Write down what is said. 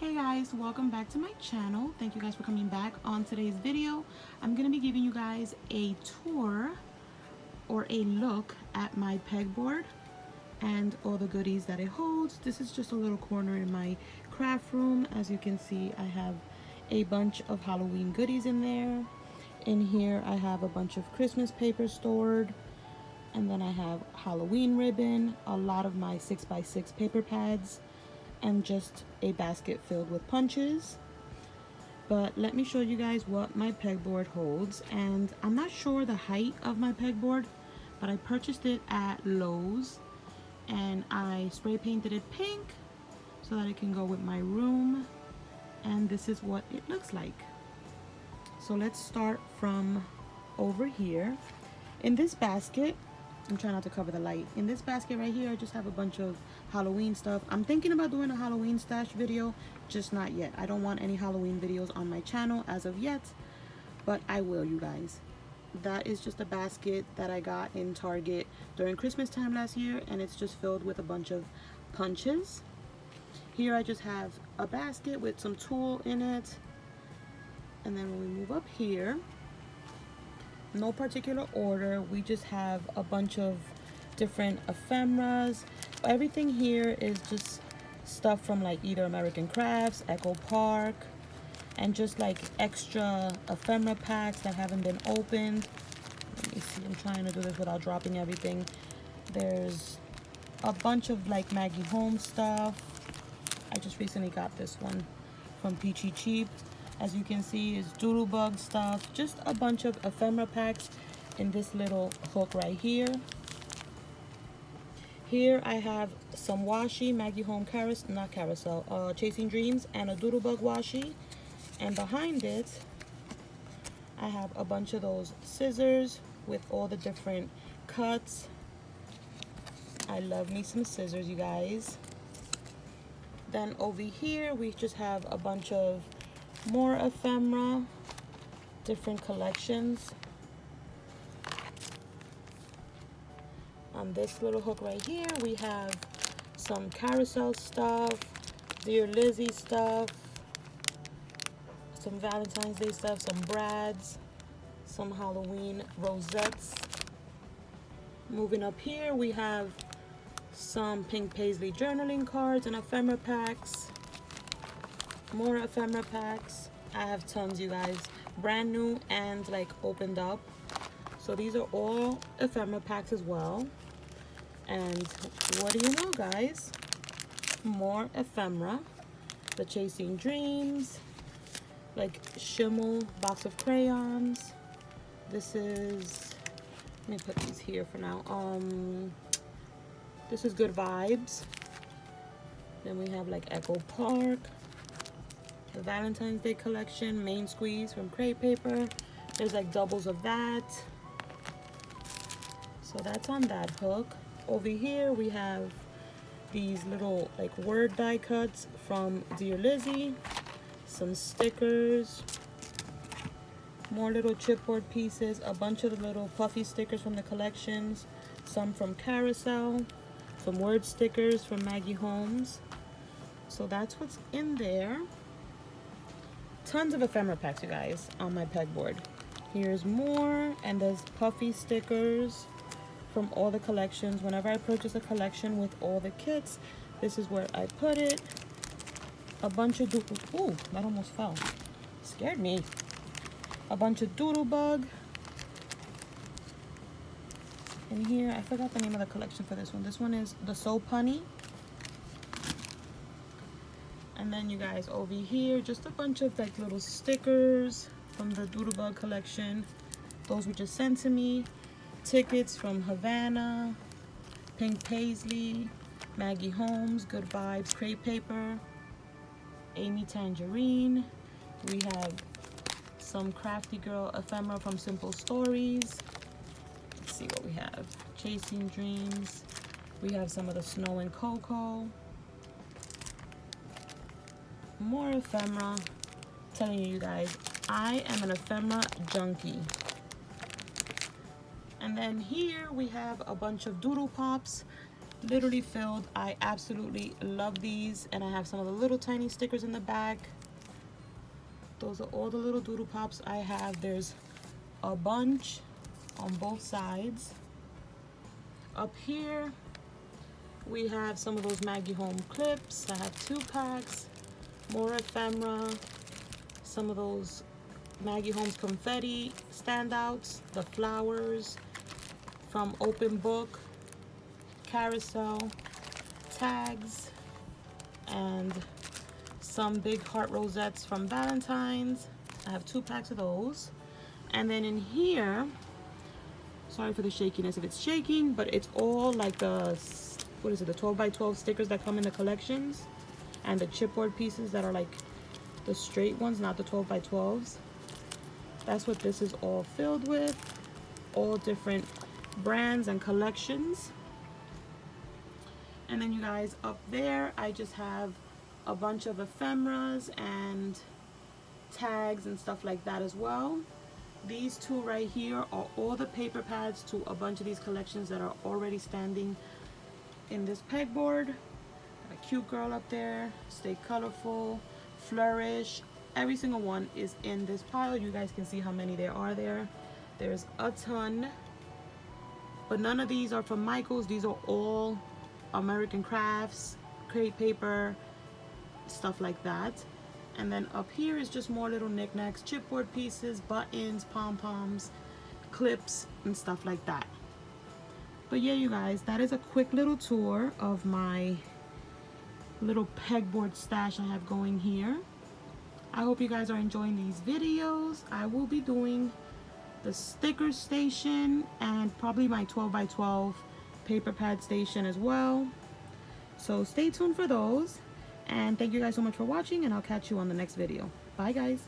Hey guys, welcome back to my channel. Thank you guys for coming back. On today's video, I'm going to be giving you guys a tour or a look at my pegboard and all the goodies that it holds. This is just a little corner in my craft room. As you can see, I have a bunch of Halloween goodies in there. In here, I have a bunch of Christmas paper stored. And then I have Halloween ribbon, a lot of my 6x6 paper pads, and just a basket filled with punches. But let me show you guys what my pegboard holds. And I'm not sure the height of my pegboard, but I purchased it at Lowe's and I spray painted it pink so that it can go with my room. And this is what it looks like. So let's start from over here. In this basket, I'm trying not to cover the light. In this basket right here, I just have a bunch of Halloween stuff. I'm thinking about doing a Halloween stash video, just not yet. I don't want any Halloween videos on my channel as of yet, but I will, you guys. That is just a basket that I got in Target during Christmas time last year, and it's just filled with a bunch of punches. Here I just have a basket with some tulle in it. And then when we move up here, no particular order, we just have a bunch of different ephemeras. Everything here is just stuff from like either American Crafts, Echo Park, and just like extra ephemera packs that haven't been opened. Let me see, I'm trying to do this without dropping everything. There's a bunch of like Maggie Home stuff. I just recently got this one from Peachy Cheap. As you can see, it's doodlebug stuff, just a bunch of ephemera packs in this little hook right here. Here I have some washi, Maggie Home Chasing Dreams, and a doodlebug washi. And behind it, I have a bunch of those scissors with all the different cuts. I love me some scissors, you guys. Then over here, we just have a bunch of more ephemera, different collections. On this little hook right here, we have some carousel stuff, Dear Lizzie stuff, some Valentine's Day stuff, some brads, some Halloween rosettes. Moving up here, we have some pink paisley journaling cards and ephemera packs. More ephemera packs. I have tons, you guys, brand new and like opened up. So these are all ephemera packs as well. And what do you know, guys? More ephemera. The Chasing Dreams, like Schimmel box of crayons. This is, let me put these here for now. This is Good Vibes. Then we have like Echo Park, the Valentine's Day collection, Main Squeeze from Crepe Paper. There's like doubles of that. So that's on that hook. Over here we have these little like word die cuts from Dear Lizzie, some stickers, more little chipboard pieces, a bunch of the little puffy stickers from the collections, some from Carousel, some word stickers from Maggie Homes. So that's what's in there. Tons of ephemera packs, you guys, on my pegboard. Here's more, and there's puffy stickers from all the collections. Whenever I purchase a collection with all the kits, this is where I put it. A bunch of ooh, that almost fell. Scared me. A bunch of doodlebug. And here, I forgot the name of the collection for this one. This one is the Soap Honey. And then you guys, over here, just a bunch of like little stickers from the doodlebug collection. Those were just sent to me. Tickets from Havana, Pink Paisley, Maggie Homes, Good Vibes, Crepe Paper, Amy Tangerine. We have some Crafty Girl ephemera from Simple Stories. Let's see what we have. Chasing Dreams. We have some of the Snow and Cocoa. More ephemera. I'm telling you guys, I am an ephemera junkie. And then here we have a bunch of doodle pops. literally filled. I absolutely love these, and I have some of the little tiny stickers in the back. Those are all the little doodle pops I have. There's a bunch on both sides. Up here we have some of those Maggie Home clips. I have 2 packs, more ephemera, some of those Maggie Home's confetti standouts, the flowers from Open Book, carousel, tags, and some big heart rosettes from Valentine's. I have 2 packs of those. And then in here, sorry for the shakiness if it's shaking, but it's all like the, what is it, the 12 by 12 stickers that come in the collections, and the chipboard pieces that are like the straight ones, not the 12 by 12s. That's what this is all filled with, all different brands and collections. And then you guys, up there I just have a bunch of ephemeras and tags and stuff like that as well. These 2 right here are all the paper pads to a bunch of these collections that are already standing in this pegboard. Got a cute girl up there, Stay Colorful, Flourish. Every single one is in this pile. You guys can see how many there are there. There's a ton, but none of these are from Michaels. These are all American Crafts, crate paper, stuff like that. And then up here is just more little knickknacks, chipboard pieces, buttons, pom-poms, clips, and stuff like that. But yeah, you guys, that is a quick little tour of my little pegboard stash I have going here. I hope you guys are enjoying these videos. I will be doing the sticker station and probably my 12 by 12 paper pad station as well. So stay tuned for those. And thank you guys so much for watching, and I'll catch you on the next video. Bye guys.